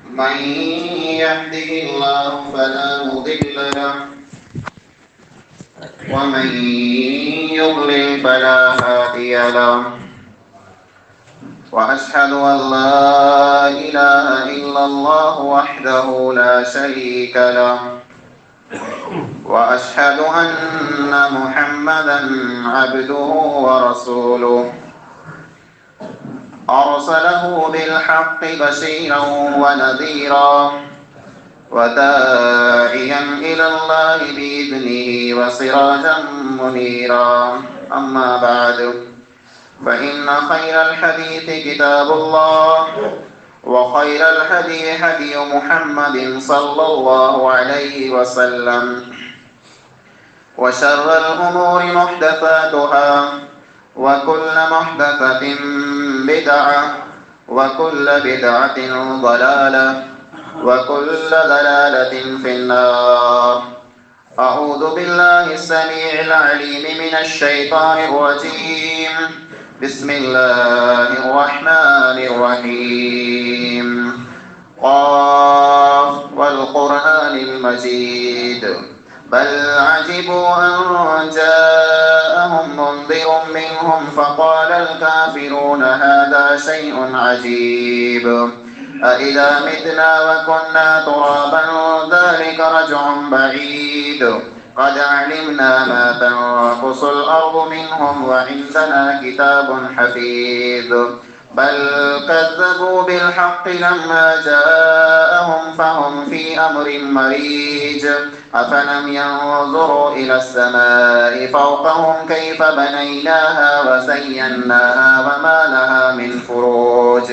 من يهده الله فلا مضل له ومن يضلل فلا هادي له وأشهد أن لا إله إلا الله وحده لا شريك له وأشهد أن محمدا عبده ورسوله أرسله بالحق بشيرا ونذيرا وداعيا إلى الله بإذنه وسراجا منيرا أما بعد فإن خير الحديث كتاب الله وخير الهدي هدي محمد صلى الله عليه وسلم وشر الأمور محدثاتها وكل محدثة بدعة وكل بدعة ضلالة وكل ضلالة في النار. أعوذ بالله السميع العليم من الشيطان الرجيم. بسم الله الرحمن الرحيم. قاف والقرآن المجيد بل عجبوا أن جاءهم منذر منهم فقال الكافرون هذا شيء عجيب أإذا متنا وكنا ترابا ذلك رجع بعيد قد علمنا ما تنقص الأرض منهم وعندنا كتاب حفيظ بل كذبوا بالحق لما جاءهم فهم في أمر مريج أفلم ينظروا إلى السماء فوقهم كيف بنيناها وزيناها وما لها من فروج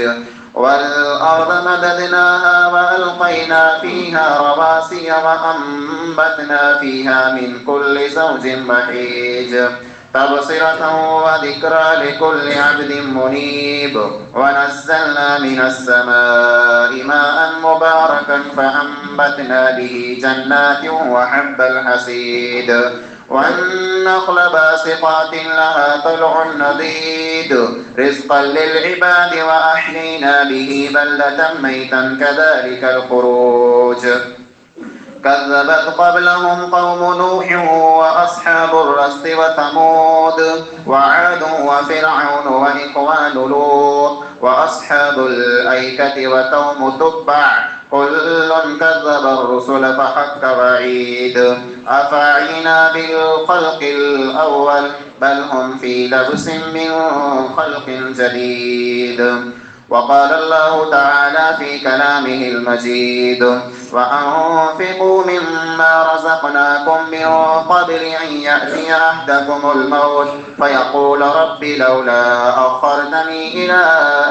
والأرض مددناها وألقينا فيها رواسي وأنبتنا فيها من كل زوج بهيج تبصرة وذكرى لكل عبد منيب ونزلنا من السماء ماء مباركا فأنبتنا به جنات وحب الحصيد والنخل باسقات لها طلع نضيد رزقا للعباد وأحيينا به بلدة ميتا كذلك الخروج كذبت قبلهم قوم نوح وأصحاب الرس وثمود وعاد وفرعون وإخوان لوط وأصحاب الأيكة وقوم تبع كل كذب الرسل فحق وعيد أفعينا بالخلق الأول بل هم في لبس من خلق جديد. وقال الله تعالى في كلامه المجيد وأنفقوا مما رزقناكم من قبل أن يأتي أحدكم الموت فيقول رب لولا أخرتني إلى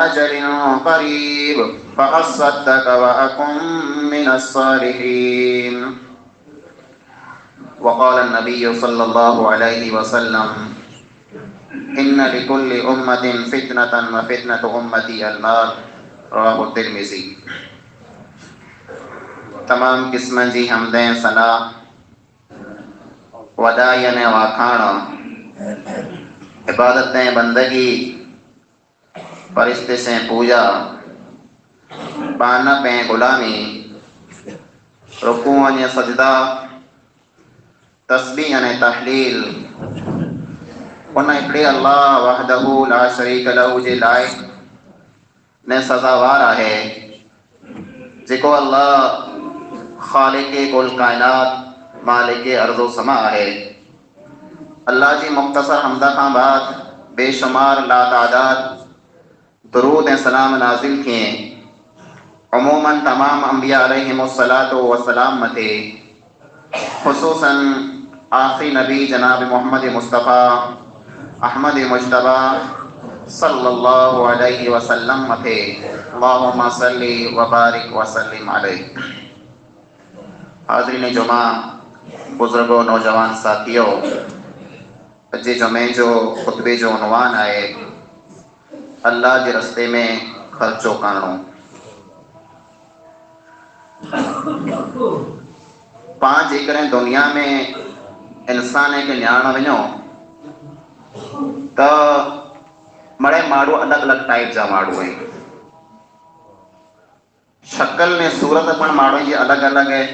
أجل قريب فأصدق وأكن من الصالحين. وقال النبي صلى الله عليه وسلم إن لكل أمة فتنة وفتنة أمتي المال رواه الترمذी। तमाम किस्मनि जी हमदें सना वदायन वाखाण इबादतें बंदगी फरिश्ते से पूजा पाना पे गुलामी रुकू अने सजदा तस्बीह अने तहलील उन हिकिड़े अल्लाह वहदहू ला शरीक लहू जे लाइ ने सज़ावार आहे जेको अल्लाह खालिक़े कुल कायनात मालिके अर्ज़ो समा आहे। अल्लाह जी मुख़्तसर हमद खां बाद बेशुमार लातादाद दुरूद ऐं सलाम नाज़िल थिए अमूमन तमाम अंबिया अलैहिमुस्सलातु वस्सलाम मथे ख़ुसूसन आखिरी नबी जनाब मोहम्मद मुस्तफ़ा अहमद मुज्तबा सल्लल्लाहु अलैहि वसल्लम मथे अल्लाहुम्मा सल्ली व बारिक व सल्लिम अलैहि। हाज़रीन जुमा बुजुर्गो नौजवान साथियों अॼु जुमे जो खुतबे जो उनवान आहे अल्लाह जे रस्ते में ख़र्चो करणो। पाण जेकॾहिं दुनिया में इंसान खे ॼाण वञो त मड़े माण्हू अलॻि अलॻि टाइप जा माण्हू आहिनि। शक्ल ने सूरत पण माण्हू जी अलॻि अलॻि आहे,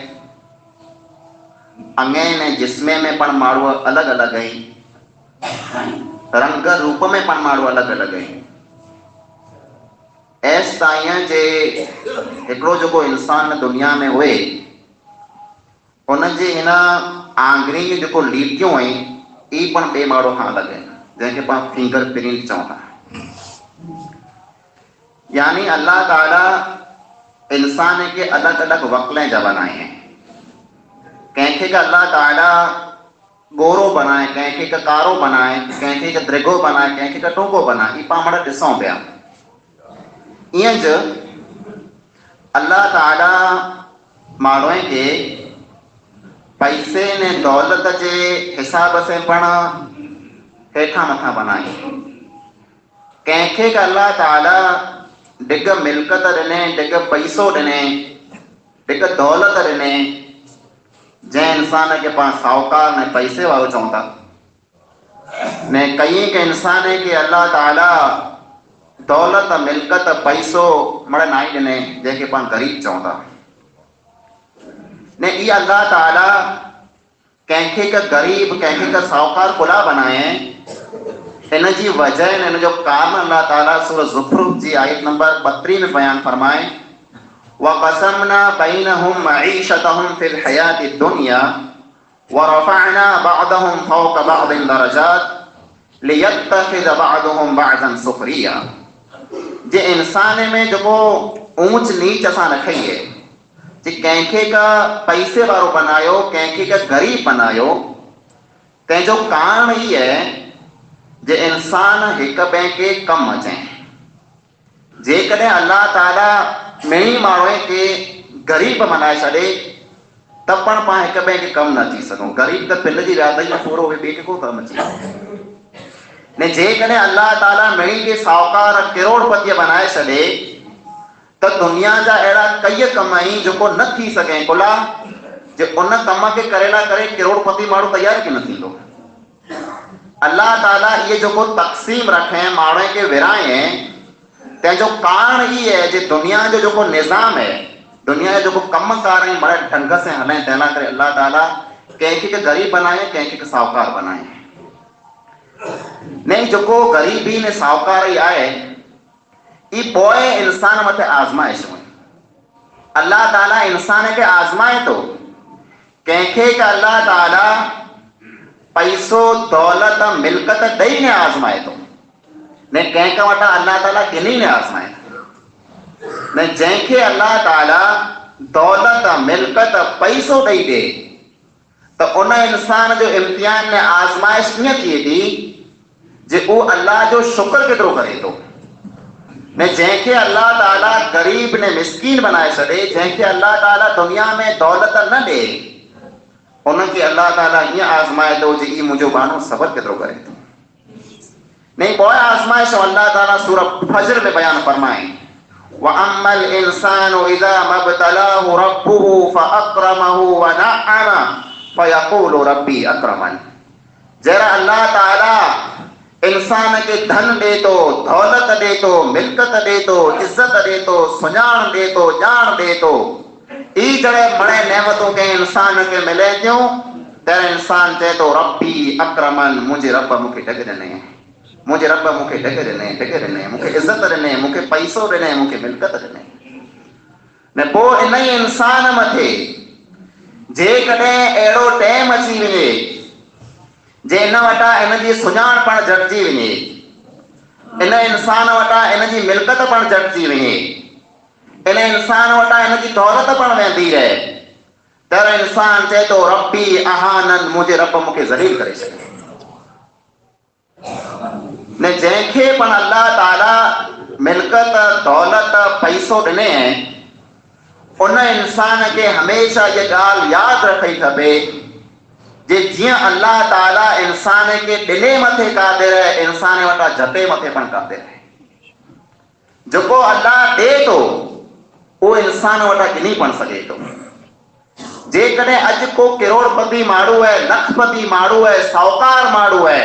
अंगे ने जिस्मे में पण माण्हू अलॻि अलॻि आहिनि, रंग रूप में पण माण्हू अलॻि अलॻि आहिनि। ऐस ताईं जे हिकिड़ो जेको इंसान दुनिया में हुए उनजे हिन आंगरी में जेको लीटियूं आहिनि ई पण ॿिए माण्हू खां अलॻि आहिनि, जंहिंखे पाण फिंगर प्रिंट चऊं था। यानी अल्लाह ताला इंसान के अलग अलग वक्लें जा बनाए हैं। कंहिंखे का अल्लाह ताला गोरो बनाए, कंहिंखे का कारो बनाए, कंहिंखे का द्रिगो बनाए, कंहिंखे का टोको बनाए, ई पाण वटि ॾिसूं पिया। ईअं ज अल्लाह ताला माण्हूअ खे पैसे ने दौलत जे हिसाब से पण हेठां मथां बनाए। कंहिंखे का अल्लाह ताला डिग मिल्कत ॾिने, डिग पैसो ॾिने, डिग दौलत ॾिने, जंहिं इंसान खे पाण साहूकार ने पैसे वारो चऊं था, ने कई के इंसान खे अल्लाह ताला दौलत मिल्कत पैसो मड़ नाई ॾिने, जंहिंखे पाण ग़रीब चऊं था। ने ई अल्लाह ताला कंहिंखे का गरीब कंहिंखे का साहूकार कुला बनाए। इन जी वजह इन जो कारण अल्लाह ताला सूरह ज़ुखरुफ जी आयत नंबर 32 में बयान फरमाए, वक़समना बैनहुम मईशतहुम फिल हयाति दुनिया वरफ़अना बअदहुम फ़ौक़ बअदिन दरजात लियत्तखिज़ बअदुहुम बअदन सुख़रिया। जे इंसान में जेको ऊंच नीच असां रखी है, जे कंहिंखे का पैसे वारो बनायो, कंहिंखे का गरीब बनायो, तंहिंजो कारण ई है जे इंसान हिक ॿिए खे कमु अचे। जेकॾहिं अल्लाह ताला मिणी माण्हूअ खे ग़रीब बनाए छॾे त पण पाण हिक ॿिए खे कमु न थी सघूं। ग़रीब त पिल जी रात में पूरो ॿिए खे को कमु अचे। ने जेकॾहिं अल्लाह ताला मिणी खे साहूकार करोड़पति बनाए छॾे त दुनिया जा अहिड़ा कई कम आहिनि जेको न थी सघे कुला, जे उन कम खे करेला करे करोड़पति माण्हू तयार की न थींदो। अल्लाह ताला ये जेको तक़सीम रखे माण्हू खे विराए, तंहिंजो कारण ई है जे दुनिया जो जेको निज़ाम है, दुनिया जो जेको कमकार है बड़े ढंग से हले, तंहिं करे अल्लाह ताला कंहिंखे गरीब बनाए, कंहिंखे साहूकार बनाए। नहीं जेको गरीबी ने साहूकारी आहे ई पोइ इंसान मथे आज़माइश हुई। अल्लाह ताला इंसान के आज़माए तो, कंहिंखे का अल्लाह ताला पैसो दौलत मिल्कत ॾेई ने आज़माए तो, ने कंहिंखां वटां अल्लाह ताला गिनी ने आज़माए। ने जंहिंखे अल्लाह ताला दौलत मिल्कत पैसो ॾेई ॾे त उन इंसान जो इम्तिहान ने आज़माइश कीअं थिए थी जे उहो अल्लाह जो शुक्र केतिरो करे थो। ने जंहिंखे अल्लाह ताला गरीब ने मिस्कीन बनाए छॾे, जंहिंखे अल्लाह ताला दुनिया में दौलत न ॾे, उनखे अल्लाह ताला ईअं आज़माए थो जे ई मुंहिंजो बानो सबर केतिरो करे थो। नहीं पोइ आज़माइश अल्लाह ताला सूरह फज्र में बयान फरमाए, वअम्मल इंसानु इज़ा मब्तलाहु रब्बुहु फअक्रमहु वनअमा फयक़ूलु रब्बी अक्रमन। जरा अल्लाह ताला इंसान के धन दे तो, दौलत दे तो, मिल्कत दे तो, इज्जत दे तो, सुञाण दे तो, ॼाण दे तो, ई जड़े बड़े नेमतों के इंसान के मिले थियूं त इंसान चए तो रब्बी अक्रमन, मुंहिंजे रब मूंखे ढग ॾिने, मुंहिंजे रब मूंखे ढग ॾिने, मूंखे इज्जत ॾिने, मूंखे पैसो ॾिने, मूंखे मिल्कत ॾिने। ने पोइ इन ई इंसान मथे जेकॾहिं अहिड़ो टाइम अची वञे जे इन वटां इन जी सुञाणपण झटिजी वञे, इन इंसान वटां इन जी मिल्कत पण झटिजी वञे, इन इंसान वटां इन जी दौलत पण वेंदी रहे, त इंसान चए तो रब्बी अहानन, मुंहिंजे रब मूंखे ज़लील करे छॾे। ने जंहिंखे पण अल्लाह ताला मिल्कत दौलत पैसो ॾिने, उन इंसान खे हमेशा ये ॻाल्हि यादि रखणी खपे जे जीअं अल्लाह ताला इंसान के ॾिने मथे कादिर है, इंसान वटां जते मथे पण कादिर है। जेको अल्लाह ॾे तो उहो इंसान वटां गिनी पण सघे तो। जेकॾहिं अॼु को करोड़पति माण्हू है, लखपति माण्हू है, साहूकार माण्हू है,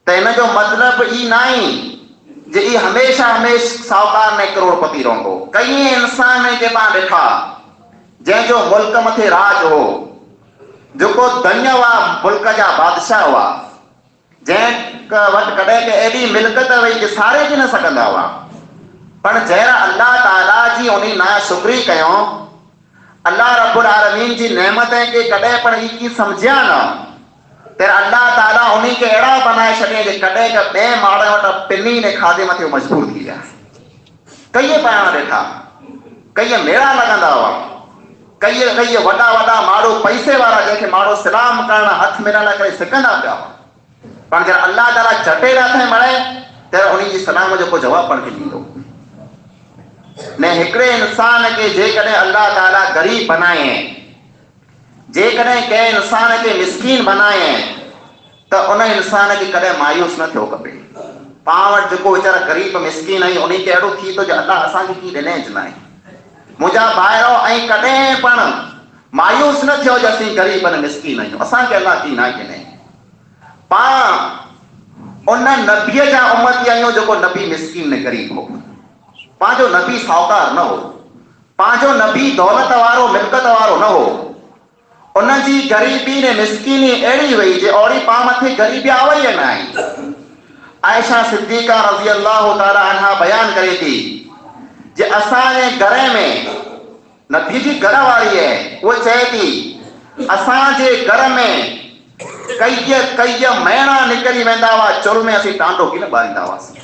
त इन जो मतिलब ई नाहे जी हमेशा साहूकार ने करोड़पति रहंदो। कई इंसान जे पां ॾिठा जंहिंजो मुल्क मथे राज हो, जेको धन्य हुआ, मुल्क जा बादशाह हुआ, जंहिं वटि कॾहिं के एॾी मिल्कत वई कि सारे थी न सघंदा हुआ, पर जहिड़ा अल्लाह ताला जी उन ना शुक्री कयो, अल्लाह रब्बुल आलमीन जी नेमतें के कॾहिं पण ई समझिया न, तर अल्लाह ताला उन्हीं के अहिड़ा बनाए छॾे कि कॾहिं का ॿिए माण्हू वटि पिनी ने खाधे मथे मजबूर थी विया। कई पाण ॾिठा, कई मेड़ा लॻंदा हुआ, कई वॾा वॾा माण्हू पैसे वारा जंहिंखे माण्हू सलाम करण हथ मिलाइण करे सिकंदा पिया, पर जॾहिं अल्लाह ताला झटे नथे मणे त उन जी सलाम जो को जवाब पण ॾींदो न। हिकिड़े इंसान के जेकॾहिं अल्लाह ताला ग़रीब बनाए, जेकॾहिं कंहिं इंसान के मिसकीन बनाए त उन इंसान खे कॾहिं मायूस न थियो खपे। पाण वटि जेको वीचारा ग़रीब मिसकीन आहियूं उन खे अहिड़ो थी थो जो अल्लाह असांखे की ॾिने ज न आहे। मुंहिंजा भाइरो ऐं कॾहिं पण मायूस न थियो जो असीं ग़रीब ऐं मिसकीन आहियूं, असांखे अल्लाह की न ॾिने। पाण उन नबीअ जा उम्मती आहियूं जेको नबी मिसकीन ऐं ग़रीब हो। पंहिंजो नबी साहूकार न हो, पंहिंजो नबी दौलत वारो मिल्कत वारो न हो। उन जी ग़रीबी ने मिसकीनी अहिड़ी वई जे ओड़ी पाण मथे ग़रीबी आवई न आहे। आयशा सिद्दीका रज़ी अल्लाह ताला अन्हा बयान करे थी जे असांजे घर में, नबी जी घर वारी है, वो चए थी असांजे घर में कई महीना निकिरी वेंदा हुआ, चुल में असीं टांडो की न ॿारींदा हुआसीं।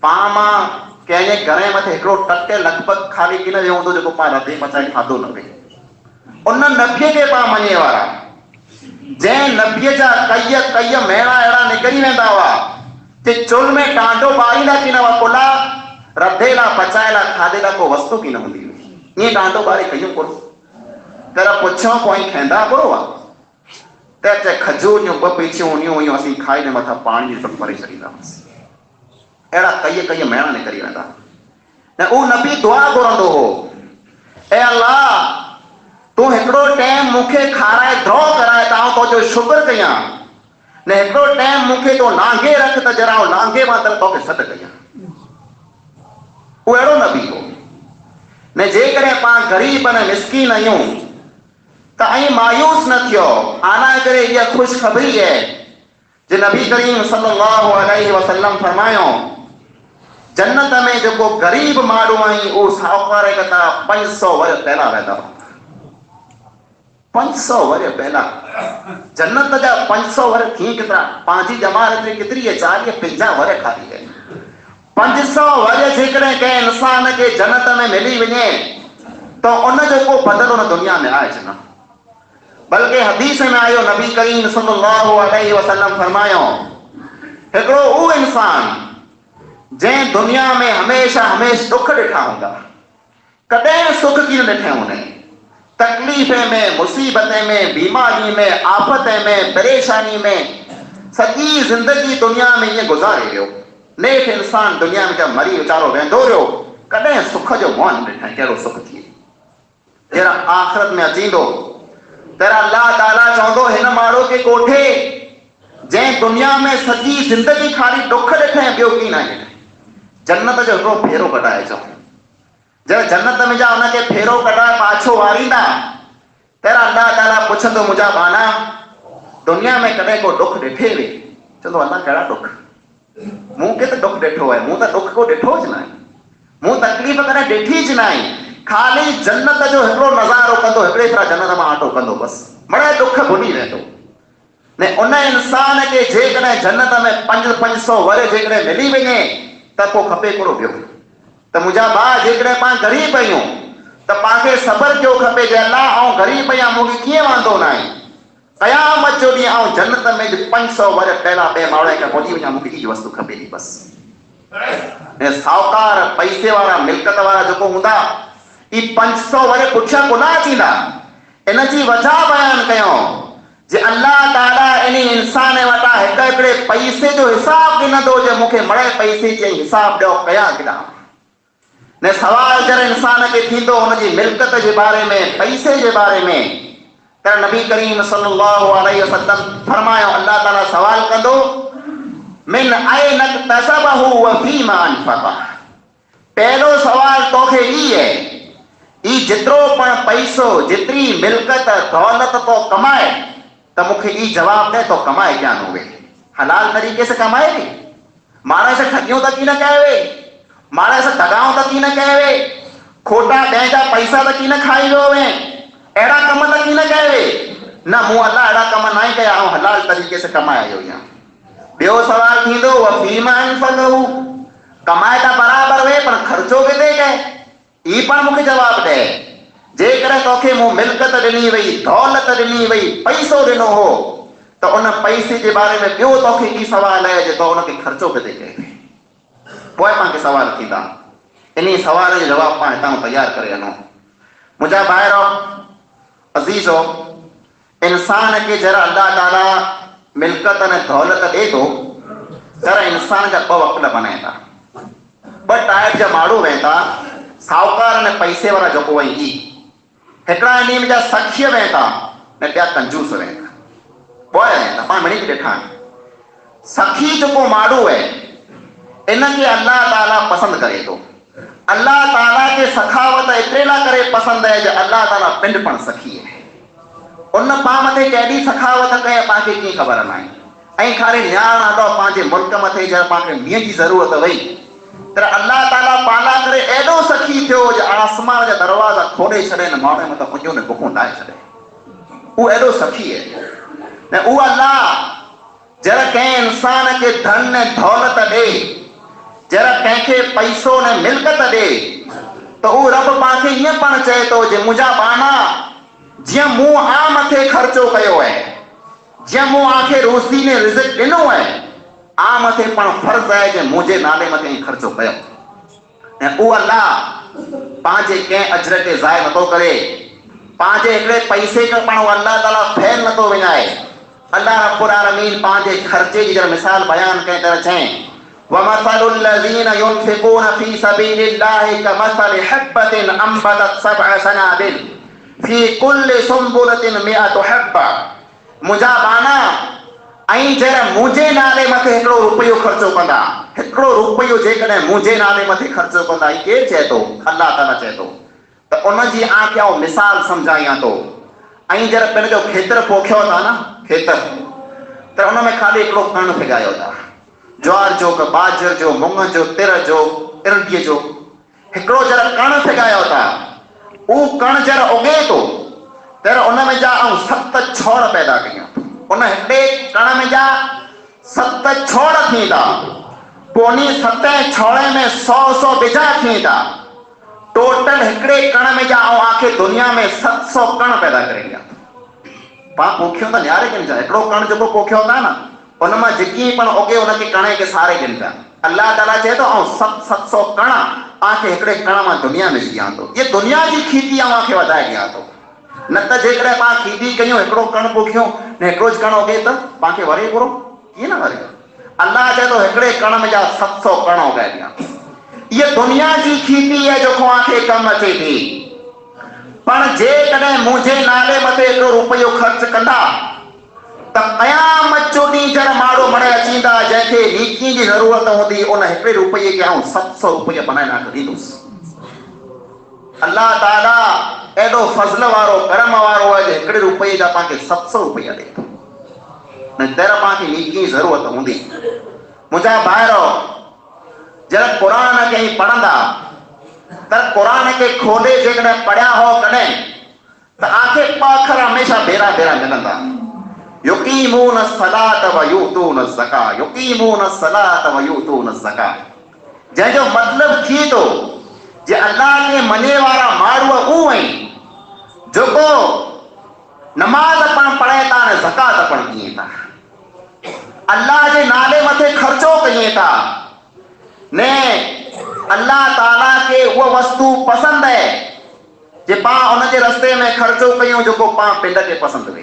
पाण मां कंहिंजे घर मथे हिकिड़ो टटे लॻभॻि खाली की न वियो हूंदो जेको पाण रधे पचाए खाधो न वे। उन नबीअ खे पाण मञे वारा, जंहिं नबीअ जा कई महीना अहिड़ा निकिरी वेंदा हुआ कि चुल में टांडो ॿारींदा की न हुआ, पुला रधेला पचाएला खाधेला को वस्तु की न हूंदी हुई। ईअं टांडो ॿारे कयूं कोन, पर पुछो पोइ खाईंदा कोन हुआ त चए खजूर जूं ॿ पीछियूं हूंदियूं हुयूं, असीं खाई ने मथां पाणी जी टुक भरे छॾींदा हुआसीं। अहिड़ा कई महीना निकिरी वेंदा। ऐं उहो नबी दुआ घुरंदो हो, ऐ अल्लाह तूं हिकिड़ो टाइम मूंखे खाराए द्रो कराए त आउं तुंहिंजो शुक्र कयां, ने हिकिड़ो टाइम मूंखे तो नांगे रख त जरा नांगे मां तोखे सॾु कयां। उहो अहिड़ो नबी हो। ने जेकॾहिं पाण ग़रीब ऐं मिसकीन आहियूं त ऐं मायूस न थियो। आना करे इहा ख़ुशख़बरी है जे नबी करीम सल्लल्लाहु अलैहि वसल्लम फरमायो, जन्नत में जेको ग़रीब माण्हू आहिनि उहो साहूकार खां 500 वर पहिला वेंदा। 500 वर पहिला जन्नत जा 500 वर थी केतिरा, पंहिंजी जमात में केतिरी है, 40-50 वर खाली है। 500 वर जेकॾहिं कंहिं इंसान खे जन्नत में मिली वञे त उन जो को बदलो न दुनिया में आहे न। बल्कि हदीस में आयो, नबी करीम सल्लल्लाहु अलैहि वसल्लम फरमायो, हिकिड़ो उहो इंसान जंहिं दुनिया में हमेशा दुख ॾिठा हूंदा, कॾहिं सुख की न ॾिठे हूंदे, तकलीफ़ में, मुसीबत में, बीमारी में, आफत में, परेशानी में सॼी ज़िंदगी दुनिया में ईअं गुज़ारे वियो। नेठ इंसान दुनिया में जब मरी वीचारो वेंदो रहियो, कॾहिं सुख जो मुंहुं न ॾिठे कहिड़ो सुख थिए। जहिड़ा आख़िरत में अचींदो तहिड़ा अल्लाह ताला चवंदो हिन माण्हू खे कोठे जंहिं दुनिया में सॼी ज़िंदगी खाली दुख ॾिठे ॿियो की न ॾिठे, जन्नत जो हिकिड़ो फेरो कढाइजो। जॾहिं जन्नत में जा हुनखे फेरो कढाए पाछो वारींदा तहिड़ा अल्लाह ताला पुछंदो, मुंहिंजा बाना दुनिया में कॾहिं को दुख ॾिठे वे? चवंदो अल्लाह कहिड़ा दुख, मूं खे त दुख ॾिठो आहे, मूं त दुख को ॾिठो ज न आहे, मूं तकलीफ़ कॾहिं ॾिठी ज न आहे। खाली जन्नत जो हिकिड़ो नज़ारो कंदो, हिकिड़े तरह जन्नत मां आटो कंदो, बसि बड़े दुख भुली वेंदो। ने उन इंसान खे जेकॾहिं जन्नत में 500 वर जेकॾहिं मिली वञे त पोइ खपे हिकिड़ो ॿियो त मुंहिंजा भाउ जेकॾहिं पाण ग़रीब आहियूं त पाण सबर कयो खपे जे अल्लाह आउं ग़रीब आहियां, मूंखे कीअं वांदो न आहे, क़यामत जो ॾींहुं आउं जन्नत में 500 वर पहिला ॿिए माण्हू खे पहुची वञा, मूंखे इहा वस्तु खपे थी बसि। ऐं साहूकार पैसे वारा मिल्कत वारा जेको हूंदा ई 500 वर पुठियां कोन अचींदा। इन जी वजह बयान कयो जे अल्लाह ताला इन इंसान वटां हिकिड़े पैसे जो हिसाब ॾिनंदो जे मूंखे मड़े पैसे जो हिसाब ॾियो कयां केॾां। ने सवाल जॾहिं इंसान खे थींदो हुनजी मिल्कत जे बारे में, पैसे जे बारे में, त नबी करीम सल्लल्लाहु अलैहि वसल्लम फरमायो, अल्लाह ताला सवाल कंदो मिन ऐन इक्तसबहु व फीमा अनफक़ह। पहलो सवाल तोखे ई है, ई जितरो पण पैसो जितरी मिल्कत दौलत तो कमाए तो मुखे ई जवाब दे तो कमाए क्या हुए? हलाल तरीके से कमाए नी, मारे से ठगियों तक की न कहे, मारे से दगाओं तक की न कहे, खोटा बेजा पैसा तक की न खाई वे, एड़ा कम तक की न कहे न मु अल्लाह एड़ा कम ना कया हलाल तरीके से कमायो। ॿियो सवाल थींदो वफ़ीमा अनफ़क़हु, कमाए त बराबर वे पर खर्चो किथे कए, ई पण मूंखे जवाब दे। जेकर तोखे मूं मिल्कत ॾिनी वई, दौलत ॾिनी वई, पैसो ॾिनो हो तो उन पैसे के बारे में ॿियो तोखे ई सवाल है जो तो उनखे खर्चो किथे कए। पोइ पाण सवाल थींदा, इन सवाल जो जवाब पाण हितां तैयार करे वञो। मुंहिंजा भाइरो अज़ीज़ो, इंसान के जरा अल्लाह ताला मिल्कत ने दौलत दे तो जरा इंसान जा ॿ वक़्त बनाए था, ॿ टाइप जा माण्हू वेंदा, साहूकार ने पैसे वारा जेको वई ई हिकिड़ा इन में जा सखीअ वेंदा ने ॿिया कंजूस वेंदा। पोइ वेंदा पाण मिणी ॾिठा सखी जेको माण्हू है इनके अल्लाह ताला पसंद करे तो, अल्लाह ताला के सखावत एतिरे लाइ करे पसंद है जो अल्लाह ताला पिंड पण सखी है, उन पाण मथे केॾी सखावत कए पांखे कीअं ख़बर न आहे। ऐं खाली न्याण आॾो पंहिंजे मुल्क मथे जब पांखे मींहं जी ज़रूरत वई त अल्लाह ताला पाला करे एॾो सखी थियो जो आसमान जा दरवाज़ा खोले छॾे न माण्हू मथां पुॼो न बुखूं लाहे छॾे, उहो एॾो सखी है। न उहो अल्लाह जरा कंहिं इंसान के धन ने दौलत ॾे, जरा कंहिंखे पैसो ने मिल्कत ॾे तो उहो रब पांखे ईअं पण चए थो जे मुंहिंजा बाना जियां मूं आ मथे खर्चो कयो है, जियां मूं आखे रोज़ी ने रिज़्क़ ॾिनो है, आ मथे पण फर्ज़ है जे मुंहिंजे नाले मथे ई खर्चो कयो। ऐं उहो अल्लाह पंहिंजे कंहिं अजर खे ज़ाय नथो करे, पंहिंजे हिकिड़े पैसे खे पण अल्लाह ताला फैल नथो विञाए। अल्लाह रब्बुल आलमीन पंहिंजे खर्चे जी मिसाल बयान कंहिं तरह चई वमसलुल लज़ीना युनफ़िक़ूना फ़ी सबीलिल्लाहि कमसलि हब्बतिन अंबतत सबअ सनाबिल फ़ी कुल्लि सुंबुलतिन मिअतु हब्बा। मुंहिंजा बाना ऐं जर मुंहिंजे नाले मथे हिकिड़ो रुपयो ख़र्चो कंदा, हिकिड़ो रुपयो जेकॾहिं मुंहिंजे नाले मथे ख़र्चो कंदा, ई केरु चए थो? अल्लाह ताला चए थो त उनजी आंख आउं मिसाल सम्झायां थो। ऐं जर पंहिंजो खेतर पोखियो था न, खेतर त उन में खाली हिकिड़ो कण फिगायो था, ज्वार जो क बाजर जो मुङ जो तिर जो इरड़ीअ जो हिकिड़ो जर कण फिगायो था, उहो कण जर उगे थो तर उन में जा 7 छोड़ पैदा कयूं, उन हिकिड़े कण में जा 7 छोड़ थींदा, पोइ 7 छोड़े में 100 बिजा थींदा, टोटल हिकिड़े कण में जा आखे दुनिया में 700 कण पैदा करेंगे। पाण पोखियो था न्यारे किन जा, हिकिड़ो कण जेको पोखियो था न उन मां जेकी पण उगे उनखे कणे खे सारे किन था। अल्लाह ताला चए थो 700 कण आखे हिकिड़े कण मां दुनिया में ॾियां थो, ये दुनिया जी खेती आखे वधाए ॾियां थो। न त जेकॾहिं पाण खेती कयूं, हिकिड़ो कण पोखियो न हिकिड़ो कण उगे त पाणखे वरे पूरो कीअं न वरे। अल्लाह चए थो हिकिड़े कण में जा 700 कण उगाए ॾियां। ये दुनिया जी खेती है जो आखे कम अचे थी, पर जेकॾहिं मुंहिंजे नाले मथे हिकिड़ो रुपयो ख़र्च कंदा त क़यामत जो ॾींहुं जर माण्हू मरे अचींदा जंहिंखे नीकी जी ज़रूरत हूंदी, उन हिकिड़े रुपये खे 700 रुपया बनाए ॾींदुसि। अल्लाह ताला एॾो फज़ल वारो करम वारो आहे जो हिकिड़े रुपये जा पाण खे 700 रुपया ॾे थो, न तर पाण खे नीकी जी ज़रूरत हूंदी। मुंहिंजा भाइरो जब कुरान खे पढ़ंदा त कुरान खे खोले जेकॾहिं पढ़िया हो कॾहिं त आखे पाखर हमेशा भेरा भेरा मिलंदा। युकीमून सलात व यूतून ज़का, युकीमून सलात व यूतून ज़का, जंहिंजो मतिलबु थी थो जे अल्लाह खे मञे वारा माण्हू उहो आहिनि जेको नमाज़ पण पढ़े था न ज़कात पण ॾिए था, अल्लाह जे नाले मथे ख़र्चो कयूं था ने। अल्लाह ताला के वो वस्तु पसंद है जे पाण उनजे रस्ते में ख़र्चो कयूं जेको पाण पिंड खे पसंदि वे,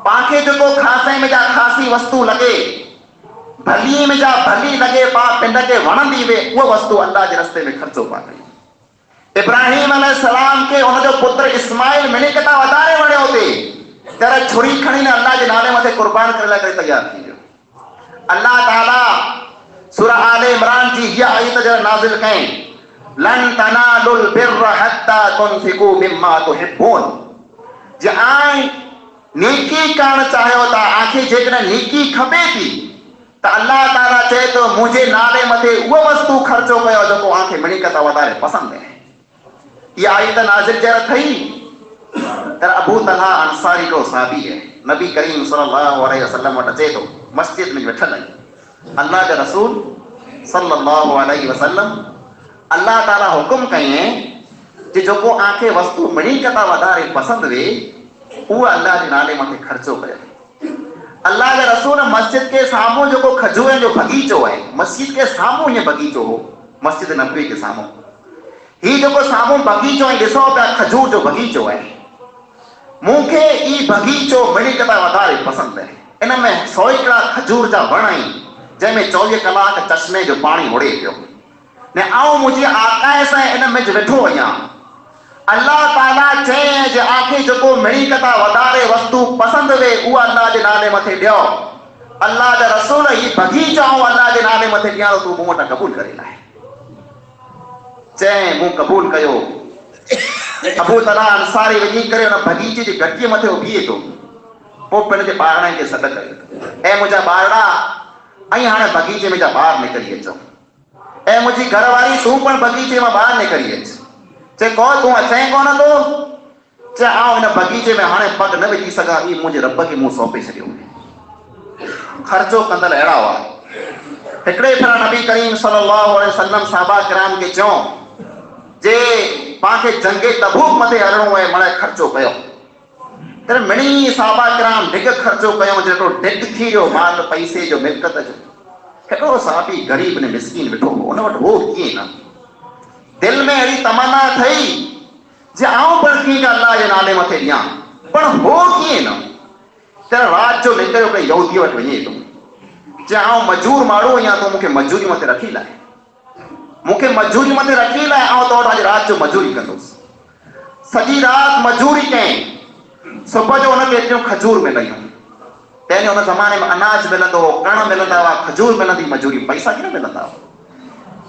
पाणखे जेको खासे में जा खासी वस्तु लॻे, भली में जा भली लॻे, पाण पिंड खे वणंदी वे, उहा वस्तु अल्लाह जे रस्ते में ख़र्चो पाण कयूं। इब्राहिम अलैहिस्सलाम खे उनजो पुत्र इस्माइल मिनी किथा वधारे वणियो थे, तर छुरी खणी ने अल्लाह जे नाले मथे कुर्बान करण लाइ तैयार थी वियो। अल्लाह ताला सूरह आले इमरान जी ये आयत जो नाज़िल कई, लन तनालुल बिर्र हत्ता तुनफिकू मिम्मा तुहिब्बून, जे आए नेकी करण चाहियो था, आंखे जेकॾहिं नेकी खपे थी तो अल्लाह ताला चए तो मुझे नाले मथे वो वस्तु खर्चो कयो जो आंखे मिणी कता वधारे पसंद है। ये आयत नाज़िल जरा थई तर अबू तलहा अंसारी को साहबी है, नबी करीम सल्लल्लाहु अलैहि वसल्लम वटि अचे थो, मस्जिद में वेठल आहिनि। अल्लाह जा रसूल सल्लल्लाहु अलैहि वसल्लम अल्लाह ताला हुकुम कयईं कि जेको आंखे वस्तु मिणी कता वधारे पसंद वे उहा अल्लाह जे नाले मथे खर्चो कयो। अल्लाह जा रसूल मस्जिद के साम्हूं जेको खजूरनि जो बगीचो है, मस्जिद के साम्हूं ये बगीचो हो, मस्जिद नबवी के साम्हूं ही जेको साम्हूं बगीचो है, ॾिसो पिया खजूर जो बगीचो है, मूंखे ई बगीचो मिणी कता वधारे पसंद है। इन में 100 एकड़ खजूर जा वण आहिनि जंहिंमें 24 कलाक चश्मे जो पानी उड़े पियो ने आऊं मुंहिंजे आकाए सां इन में वेठो आहियां। अल्लाह ताला चए जे आंखे जेको मिणी कता वधारे वस्तु पसंद वे उहा अल्लाह जे नाले मथे ॾियो। अल्लाह जा रसूल ही बगीचो अल्लाह जे नाले मथे ॾियां तूं मूं वटां क़बूल करे लाए। चए मूं क़बूल कयो। अबू तलहा अंसारी वञी करे उन बगीचे जी गटीअ मथे बीहे थो, पोइ पंहिंजे ॿारनि खे सॾ कयो, ऐं मुंहिंजा ॿारड़ा ऐं हाणे बगीचे में जा ॿाहिरि निकिरी अचो, ऐं मुंहिंजी घरवारी तूं पण बगीचे मां ॿाहिरि निकिरी अच। चए को तूं अचई कोन थो? चए आउं हिन बगीचे में हाणे पग न विझी सघां, ई मुंहिंजे रब खे मूं सौंपे छॾियो। ख़र्चो कंदड़ अहिड़ा हुआ। हिकिड़े भेरा नबी करीम सल्लल्लाहु अलैहि वसल्लम साहबा किराम खे चयो जे पांखे जंगे तबूक मथे हलणो है, मणे खर्चो कयो। तर मिणी साहबा किराम ढिग खर्चो कयो, जेको ढिग थी वियो माल पैसे जो मिल्कत जो। हिकिड़ो साहबी गरीब ने मिस्कीन वेठो हो, उन वटि हो कीअं न, दिल में अहिड़ी तमन्ना थई जे आऊं पण कीअं अल्लाह जे नाले मथे ॾियां, पण हो कीअं न। त राति जो निकिरियो हिकिड़े यहूदी वटि वञे थो, जे आऊं मजूर माण्हू आहियां, तो मूंखे मजूरी मथे रखी लाए, मूंखे मजूरी मथे रखी लाए, आऊं तो वटि राति जो मजूरी कंदुसि। सॼी राति मजूरी कयईं, सुबुह जो हुनखे एतिरियूं खजूर मिलयूं। पहिरियों हुन ज़माने में अनाज मिलंदो हो, कण मिलंदा हुआ, खजूर मिलंदी, मजूरी पैसा कीअं मिलंदा हुआ।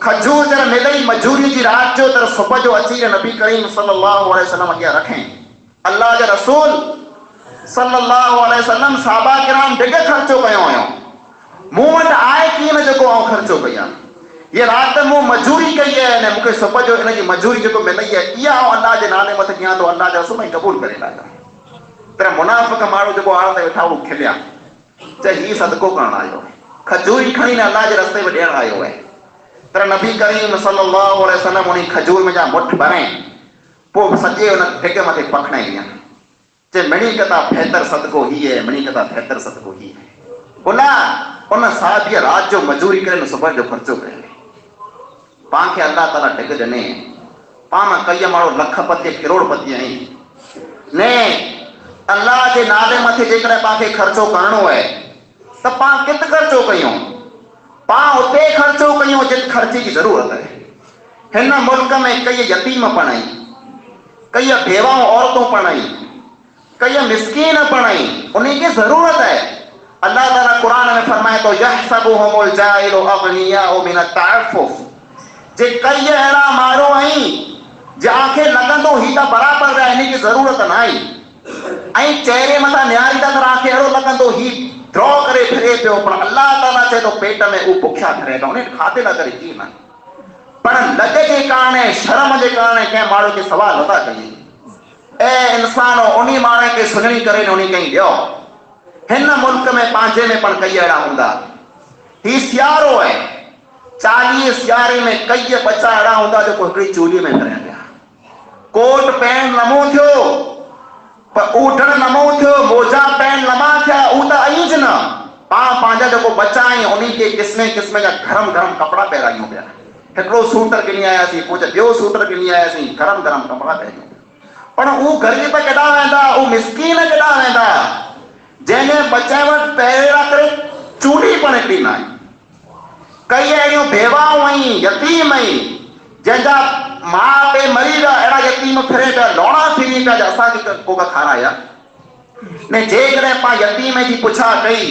खजूर जर मिलई मजूरी जी राति जो, त सुबुह जो अची करे नबी करीम सल्लल्लाहु अलैहि वसल्लम अॻियां रखें। अल्लाह जा रसूल सल्लल्लाहु अलैहि वसल्लम साहबा किराम ढिग खर्चो कयो हुयो, मूं वटि आहे कीअं न जेको आऊं खर्चो कयां। ये रात मूं मजूरी कई है ने मूंखे सुबुह जो इन जी मजूरी जेको मिलई है इहा अल्लाह जे नाले मथे ॾियां तो अल्लाह जा रसूल क़बूल करे लाया। पर मुनाफ़िक माण्हू जेको आण ते वेठा हू खिलिया, चए हीउ सदको करण आयो है, खजूरी खणी न अल्लाह जे रस्ते में ॾियण आयो है। पर नबी करीम सल्लल्लाहु अलैहि वसल्लम उन खजूर में जा मुठ भरें, पोइ सॼे उन ढिग मथे पखणाई, चए मिणी कता बहितर सदको ही है, मिणी कता बहितर सदको ही है। बोला उन साहबीअ राति जो मजूरी करे सुबुह जो खर्चो कयो, पाण खे अल्लाह ताला ढिग ॾिने, पाण कई माण्हू लखपति करोड़पति आहिनि ने अल्लाह जे नाले मथे जेकॾहिं पाण खे ख़र्चो करणो है त पाण किथे ख़र्चो कयूं, पाण उते ख़र्चो कयूं जिते ख़र्चे जी ज़रूरत है। हिन मुल्क में कई यतीम पढ़ाई, कई बेवाऊं औरतूं पढ़ाई, कई मिस्कीन पढ़ाई, उनकी ज़रूरत है। अल्लाह ताला कुरान में फरमाए तो यहसबुहुमुल जाहिलु अग़नियाउ मिन अत-तअफ्फुफ, जे कई अहिड़ा माण्हू आहिनि जंहिंखे लॻंदो ही त बराबरि आहे, हिन जी ज़रूरत न आहे, ऐं चेहरे मथां निहारींदा त तव्हांखे अहिड़ो लॻंदो ही ड्रॉ करे फिरे पियो, पर अल्लाह ताला चए थो पेट में उहो बुखिया फिरे पियो, उन खाधे लाइ करे कीअं न। पर लॻ जे कारण, शर्म जे कारण कंहिं माण्हू खे सवाल नथा कयूं, ऐं इंसान उन माण्हू खे सुञणी करे उन कई ॾियो। हिन मुल्क में पंहिंजे में पण कई अहिड़ा हूंदा, ही सियारो आहे, 40 सियारे में कई बच्चा अहिड़ा हूंदा जेको हिकिड़ी चूल्हे में तरया पिया, कोट पैंट नमो थियो पर ऊठण नमो थियो, मोजा पैंट लमा थिया, ऊ त अईज न, पाण पंहिंजा जेको बच्चा आहिनि उन्हनि खे क़िस्मे क़िस्मे जा गरम गरम कपिड़ा पहिरायूं पिया। हिकिड़ो सूटर किनी आयासीं, पोइ ॿियो सूटर किनी आयासीं, गरम गरम कपिड़ा पहिरियूं, पर उहो ग़रीब केॾा वेंदा, उहो मिसकीन केॾा वेंदा जंहिंजे बच्चे वटि पहिरियां करे चूड़ी पण हिकिड़ी न आहे। कई अहिड़ियूं बेवाऊं आहिनि, यतीम आहिनि, जंहिंजा माउ पीउ मरी विया, अहिड़ा यतीम फिरे पिया, लौणा फिरी पिया जो असांखे को खाराया ने। जेकॾहिं पाण यतीम जी पुछा कई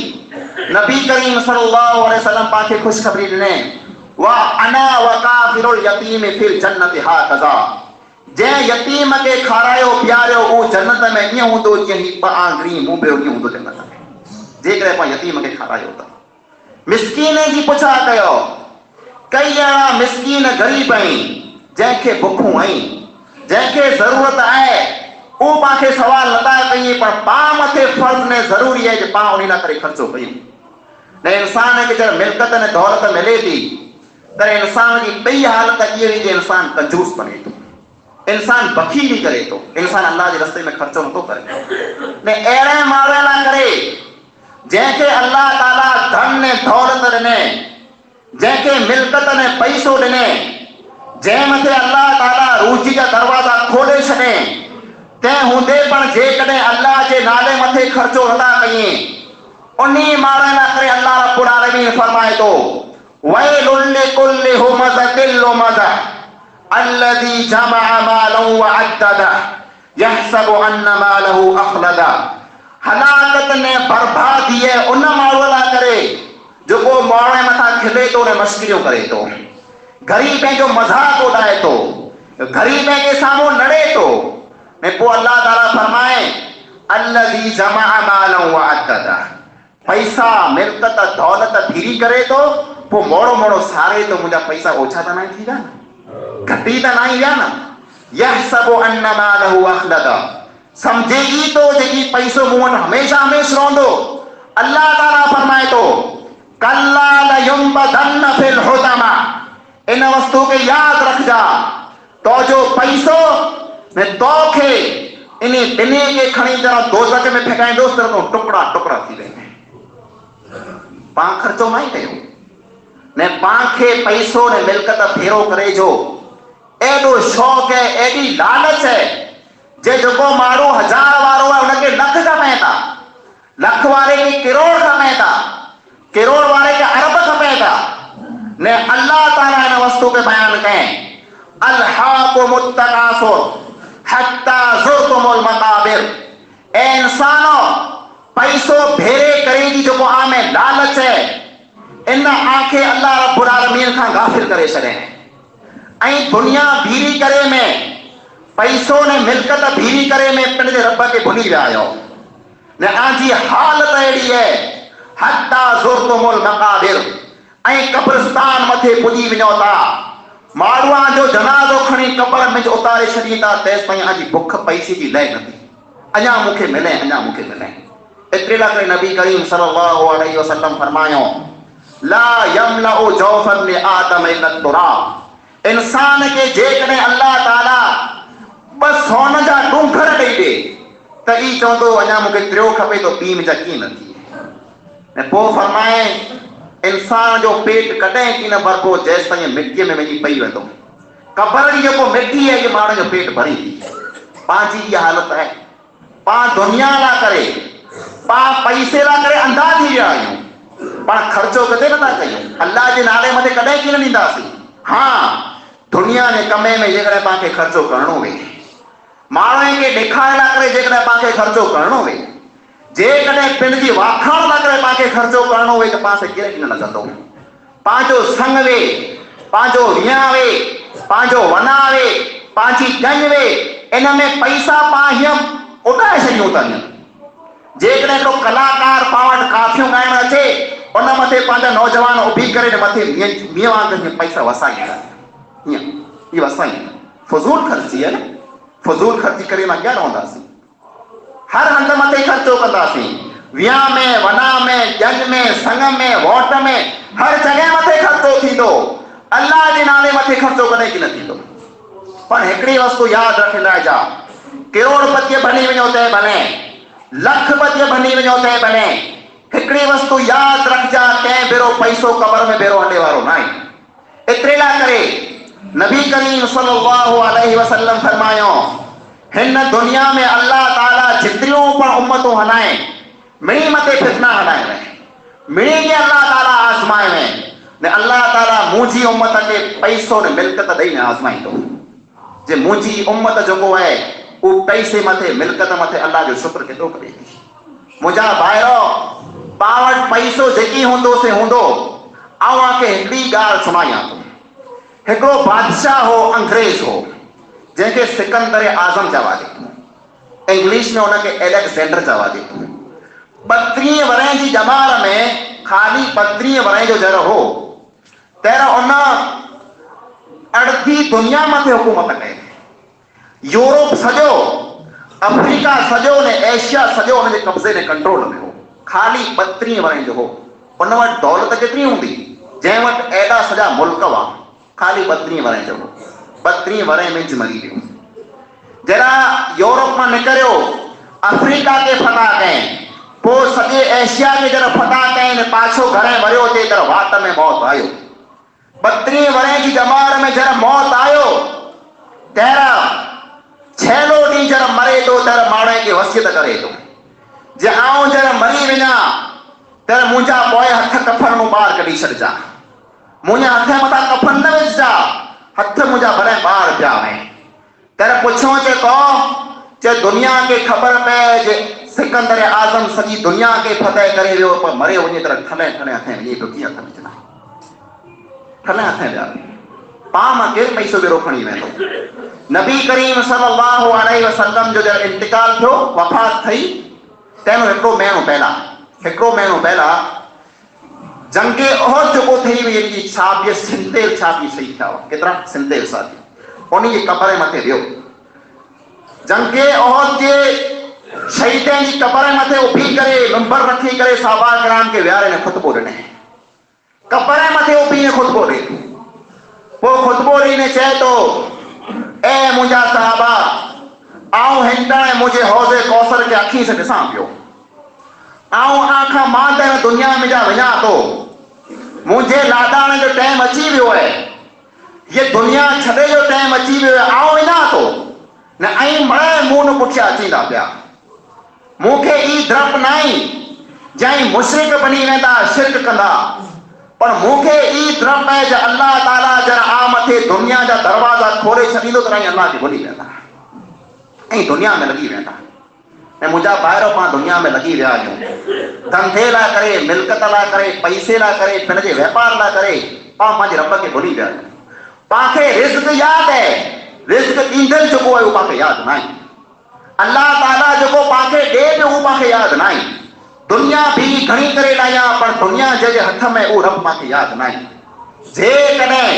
नबी करीम सल्लल्लाहु अलैहि वसल्लम पाके खुशखबरी ॾिने वा अना वकाफिरुल यतीम फिल जन्नति हाकज़ा जे यतीम के खारायो प्यारियो वो जन्नत में ईअं हूंदो जीअं ही ॿ आंगुरी मुंहुं पियो ईअं हूंदो जन्नत में जेकॾहिं पाण यतीम के खारायो त मिसकीन जी पुछा कयो कई अहिड़ा मिसकीन ग़रीब आहिनि जंहिंखे बुखूं आहिनि जंहिंखे ज़रूरत आहे उहो पाण सवाल नथा कयूं पर पाण मथे फर्ज़ ने ज़रूरी आहे कि पाण उन करे ख़र्चो कयूं न इंसान खे जॾहिं मिल्कत ने दौलत मिले थी त इंसान जी ॿई हालत इहा हुई कि इंसान कंजूस बने थो इंसान बखीली करे थो इंसान अल्लाह जे रस्ते में ख़र्चो नथो करे ने अहिड़े माण्हू लाइ करे जंहिंखे अल्लाह ताला धन ने दौलत ॾिने जंहिंखे मिल्कत ने पैसो ॾिने जंहिं मथे अल्लाह ताला रोज़ी जा दरवाज़ा खोले छॾे तंहिं हूंदे पण जेकॾहिं अल्लाह जे नाले मथे ख़र्चो नथा कयूं उन्ही माण्हू लाइ करे अल्लाह रब्बुल आलमीन फरमाए थो वैलुल लिकुल्लि हुमज़तिल लुमज़ह अल्लज़ी जमअ मालन व अद्ददह यहसबु अन्न मालहु अख़लदा हलाकत ने बर्बादी है उन माण्हू लाइ करे जेको माण्हू मथां खिले थो ने मस्किरियूं करे थो ग़रीब जो मज़ाक उॾाए थो ग़रीब के साम्हूं लड़े थो ने पोइ अल्लाह ताला फरमाए अल्लज़ी जमअ मालन व अद्ददह पैसा मिल्कत दौलत भीरी करे थो पोइ मोड़ो मोड़ो सारे थो मुंहिंजा पैसा ओछा त न थी विया न घटी त न विया न यहसबु अन्न मालहु अख़लदा समझे ई तो जेकी पैसो मूं वटि हमेशा हमेशा रहंदो अल्लाह ताला फरमाए थो कल्ला लयुंबदन्न फिल हुतमा इन वस्तु के याद रखजा तो जो पैसो ने तोखे इन ॿिन्ही खे खणी जरा दोज़ख में फेकाईंदोसि त तो टुकड़ा टुकड़ा थी वेंदे पाण ख़र्चो न ई कयो ने पाण खे पैसो ने मिल्कत फेरो करे जो एॾो शौक़ु है एॾी लालच है जे जेको माण्हू 1000 वारो आहे उनखे लख कमाए था लख वारे खे करोड़ कमाए था करोड़ वारे खे अरब कमाए था ने अल्लाह ताला इन वस्तु के बयान कहें अलहाकुमुत तकासुर हत्ता ज़ुरतुमुल मकाबिर ए इंसानो पैसो भेरे करे जी जेको आमे लालच है इन आंखे अल्लाह रब्बुल आलमीन खां गाफ़िल करे छॾे ऐं दुनिया भीरी करे में पैसो ने मिल्कत भीरी करे में पंहिंजे रब के भुली विया आहियो ने आजी हालत अहिड़ी है हत्ता ज़ुरतुमुल मकाबिर ऐं कब्रिस्तान मथे पुॼी वञो था माण्हूअ जो जनाज़ो खणी कब्र में उतारे छॾी था तेसि ताईं अॼु बुख पैसे जी लय नथी अञा मूंखे मिले एतिरे लाइ करे नबी करीम सल्लल्लाहु अलैहि वसल्लम फरमायो ला यमलउ जौफन लिआदम इल्ला तुराब इंसान के जेकॾहिं अल्लाह ताला बस सोन जा डूंगर ॾेई ॾे त ई चवंदो अञा मूंखे त्रियो खपे तो ॿी मुंहिंजा कीअं न थिए ऐं पोइ फरमाए इंसान जो पेट कॾहिं की न भरबो जेसि ताईं मिटीअ में वञी पई वेंदो कबर जी जेको मिटी है कि माण्हू जो पेट भरी पंहिंजी इहा हालत आहे पाण दुनिया लाइ करे पाण पैसे लाइ करे अंधा थी विया आहियूं पाण ख़र्चो कॾहिं नथा कयूं अल्लाह जे नाले मथे कॾहिं कीअं न ॾींदासीं हाँ दुनिया जे कमे में जेकॾहिं पाण खे ख़र्चो करणो हुए माण्हुनि खे ॾेखारण लाइ करे जेकॾहिं पाण खे ख़र्चो करणो हुए जेकॾहिं पंहिंजी वाखाण लाइ करे पाण खे ख़र्चो करणो हुए त पाण खे केरु न कंदो पंहिंजो संग वे पंहिंजो विया वे पंहिंजो वना वे पंहिंजी गंज वे इन में पैसा पाण हीअं उॾाए छॾियूं था जेकॾहिं हिकिड़ो कलाकार पाण वटि काफ़ियूं ॻाइणु अचे उन मथे पंहिंजा नौजवान उभी करे मथे मींहं वांगुरु पैसा वसाईंदा हीअं ही वसाईंदा फज़ूल ख़र्ची आहे न फज़ूल ख़र्ची करे मां अॻियां रहंदासीं हर हंध मथे ख़र्चो कंदासीं विया में वना में जंग में संग में वोट में हर जॻह मथे ख़र्चो थींदो अल्लाह जे नाले मथे ख़र्चो कॾहिं की न थींदो पर हिकिड़ी वस्तु यादि रखंदा जा करोड़पतीअ बनी वञो तंहिं भले लखपतीअ बनी वञो तंहिं भले हिकिड़ी वस्तु यादि रखजा कंहिं भेरो पैसो कबर में भेरो हले वारो न आहे एतिरे लाइ करे नबी करीम सल्लल्लाहु अलैहि वसल्लम फरमायो हिन दुनिया में अल्लाह ताला जितरियूं पण उम्मतूं हलाए मिणी मथे फितना हलाए मिणी के अल्लाह ताला आज़माए ने अल्लाह ताला मुंहिंजी उम्मत खे पैसो ने मिल्कत ॾेई न आज़माईंदो जे मुंहिंजी उम्मत जेको आहे उहो पैसे मथे मिल्कत मथे अल्लाह जो शुक्र केतिरो करे थी मुंहिंजा भाइरो पां वटि पैसो जेकी हूंदो से हूंदो। आवांखे हिकिड़ी ॻाल्हि सुणायां थो। हिकिड़ो बादशाह हो, अंग्रेज हो, जंहिंखे सिकंदर आज़म चवां थी, इंग्लिश में हुनखे एलेक्जेंडर चवां थी। 32 वरह जी ॼमार में, ख़ाली 32 वरह जो जर हो, तंहिं उन अर्धी दुनिया मथे हुकूमत कई। यूरोप सॼो, अफ्रीका सॼो ने एशिया सॼो हुनजे कब्ज़े में कंट्रोल में हो। ख़ाली 32 वरह जो हो। उन वटि दौलत केतिरी हूंदी, जंहिं वटि एॾा सॼा मुल्क हुआ, ख़ाली 32 वरह जो हो। 32 वरह में मरी वियो। जरा यूरोप मां निकिरियो, अफ्रीका के फतह कयईं, पोइ सॼे एशिया के जरा फतह कयईं, पाछो घणे वरियो ते तर वाट में मौत आयो। 32 वरह जी ॼमार में जरा मौत आयो, तहिड़ा छेलो ॾींहुं जरा मरे थो, तर माण्हू खे वसियत करे थो, जे आऊं जरा मरी वञा तर मुंहिंजा पोइ हथ कफन मां ॿाहिरि कढी छॾिजा, मुंहिंजे हथ मथां कफन न विझजा, हथ मुंहिंजा भले ॿाहिरि पिया आहिनि। तर पुछो चे तो, चे दुनिया के ख़बर पए जे सिकंदर आज़म सॼी दुनिया के फतह करे वियो, पर मरे वञे तर ठले ठले हथे वञे पियो। कीअं हथ विझंदा, ठले हथे विया। पाण मां केरु पैसो बेरो खणी वेंदो। नबी करीम सल्लल्लाहु अलैहि वसल्लम जो जब इंतकाल थियो, वफ़ात थी, तंहिं हिकिड़ो महीनो पहिला जंगे उहद जेको थी हुई, इनकी छाबी सिंतेल छाबी सही था, केतिरा सिंतेल साथी उन जी कबर मथे वियो। जंगे उहद जे शहीदनि जी कबर मथे उभी करे, मिंबर रखी करे सहाबा किराम के विहारे ने खुतबो ॾिने। कबर मथे उभी ने खुतबो ॾे, पोइ खुतबो ॾींदे चए थो, ए मुंहिंजा सहाबा, आऊं हिंदड़ मुंहिंजे हौज़े कौसर खे अखी से ॾिसां पियो। आऊं आखां मां त दुनिया में जा वञा थो, मुंहिंजे लाॾाण जो टाइम अची वियो आहे, ये दुनिया छॾे जो टाइम अची वियो आहे, आऊं वञा थो न। ऐं मड़े मूं न पुठियां अचींदा पिया। मूंखे ई द्रप न आई जंहिं मुशरिक बनी वेंदा, शिरक कंदा, पर मूंखे ई द्रप आहे जो अल्लाह ताला जरा आ मथे दुनिया जा दरवाज़ा खोले छॾींदो त अल्लाह खे भुली वेंदा ऐं दुनिया में लॻी वेंदा। ऐं मुंहिंजा ॿाहिरि पाण दुनिया में लॻी विया आहियूं, धंधे लाइ करे, मिल्कत लाइ करे, पैसे लाइ करे, पंहिंजे वापार लाइ करे, पाण पंहिंजे रब खे भुली विया आहियूं। पाणखे रिज़्क़ यादि आहे, रिज़्क़ ॾींदड़ जेको आहे उहो पाणखे यादि न आहे। अल्लाह ताला जेको पाणखे ॾे पियो उहो पाणखे यादि न आहे। दुनिया बि घणी करे लाहियां, पर दुनिया जंहिंजे हथ में उहो रब पाणखे यादि न आहे। जेकॾहिं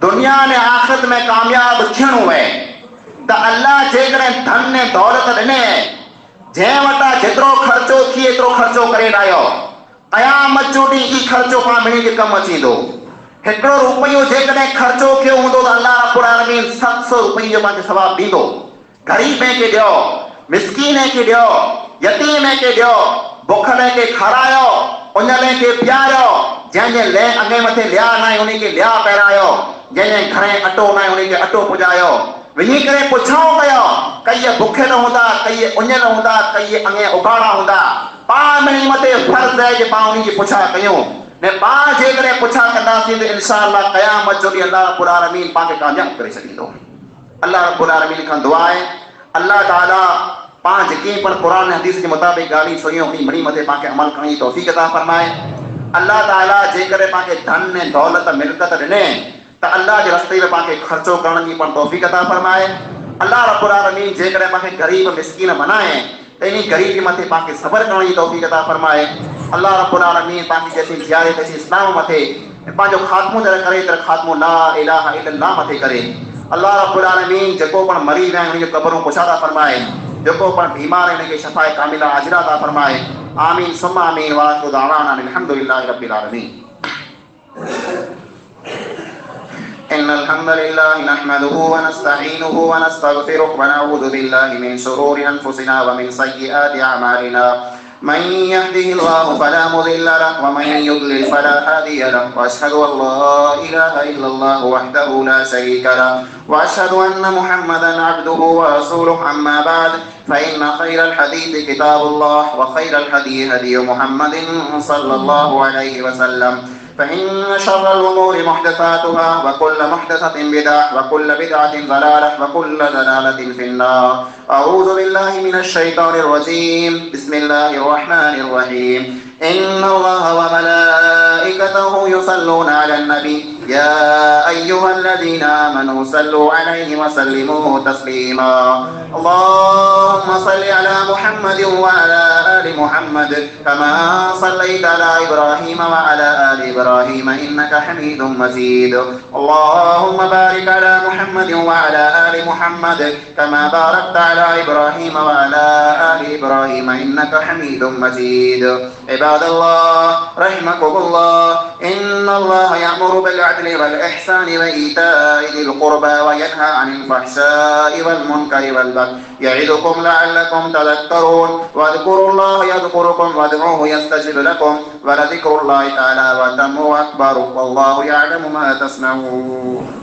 दुनिया ने आख़िरत में कामयाब थियणो आहे त अल्लाह जेकॾहिं धन ऐं दौलत ॾिने, जंहिं वटां जेतिरो ख़र्चो थिए एतिरो ख़र्चो करे लाहियो, क़यामत जो ॾींहुं ई ख़र्चो पाण ॿिन्ही खे कमु अचींदो। हिकिड़ो रुपयो जेकॾहिं ख़र्चो कयो हूंदो त अल्लाह रब्बुल आलमीन 700 रुपये जो पाणखे सवाबु ॾींदो। ग़रीब खे ॾियो, मिस्कीन खे ॾियो, यतीम खे ॾियो, बुखले खे खारायो, उञले खे पीआरियो, जंहिंजे ले अॻे मथे लिया न आहे उन खे लिया पहिरायो, जंहिंजे घणे अटो न आहे उन खे अटो पुॼायो। वञी करे पुछां कयो, कई बुखियल हूंदा, कई उञल हूंदा, कई अॻे उघाड़ा हूंदा, पाण ॿिन्ही मथे फ़र्ज़ु आहे कि पाण उन्ही जी पुछा कयूं। ने पाण जेकॾहिं पुछा कंदासीं त इंशाअल्लाह क़यामत जो ॾींहुं अल्लाह रब्बुल आलमीन पाण खे कामयाबु करे छॾींदो। अल्लाह रब्बुल आलमीन खां दुआ आहे, अल्लाह ताला पाण जेके पण क़ुरान हदीस के मुताबिक़ ॻाल्हियूं सुनियूं उन मणी मथे पाण खे अमल करण जी तौफ़ीक़ अता फरमाए। अल्लाह ताला जेकॾहिं पाण खे धन ऐं दौलत मिल्कत ॾिने त अल्लाह जे रस्ते में पाण खे ख़र्चो करण जी पण तौफ़ीक़ अता फरमाए। अल्लाह रब्बुल आलमीन जेकॾहिं पाण खे ग़रीब मिस्कीन बनाए त इन ग़रीबी मथे पाण खे सब्र करण जी तौफ़ीक़ अता फरमाए। अल्लाह रब्बुल आलमीन पाण खे जैसी ज़ियारत अची इस्लाम मथे पंहिंजो ख़ात्मो जरा करे त ख़ात्मो ला इलाहा इल्लल्लाह मथे करे। अल्लाह रब्बुल आलमीन जेको पण मरीज़ आहिनि उन जूं क़बरूं कुशादा फरमाए, जेको पण बीमार आहे उन खे शफ़ाए कामिला आजिला अता फरमाए। आमीन सुम्मा आमीन व आखिरु दअवाना अल्हम्दुलिल्लाहि रब्बिल आलमीन। इन्नल हम्दुलिल्लाहि नहमदुहु व नस्तईनुहु व नस्तगफिरुहु व नऊज़ु बिल्लाहि मिन शुरूरि अनफुसिना व मिन सय्यिआति अअमालिना। من يهده الله فلا مضل له ومن يضلل فلا هادي له واشهد ان لا اله الا الله وحده لا شريك له واشهد ان محمدا عبده ورسوله. اما بعد فان خير الحديث كتاب الله وخير الهدي هدي محمد صلى الله عليه وسلم. فإن شر الأمور محدثاتها وكل محدثة بدعة وكل بدعة ضلالة وكل ضلالة في النار. أعوذ بالله من الشيطان الرجيم. بسم الله الرحمن الرحيم. إن الله وملائكته يصلون على النبي يا أيها الذين آمنوا صلوا عليه وسلموا تسليما اللهم صل على محمد وعلى آل محمد كما صليت على إبراهيم وعلى آل إبراهيم إنك حميد مجيد اللهم بارك على محمد وعلى آل محمد كما باركت على إبراهيم وعلى آل إبراهيم إنك حميد مجيد عباد الله رحمكم الله إن الله يأمر بالعدل والإحسان وإيتاء ذي القربى وينهى عن الفحشاء والمنكر والبغي يعظكم لعلكم تذكرون واذكروا الله يذكركم وادعوه يستجب لكم ولذكر الله تعالى وتم أكبر والله يعلم ما تصنعون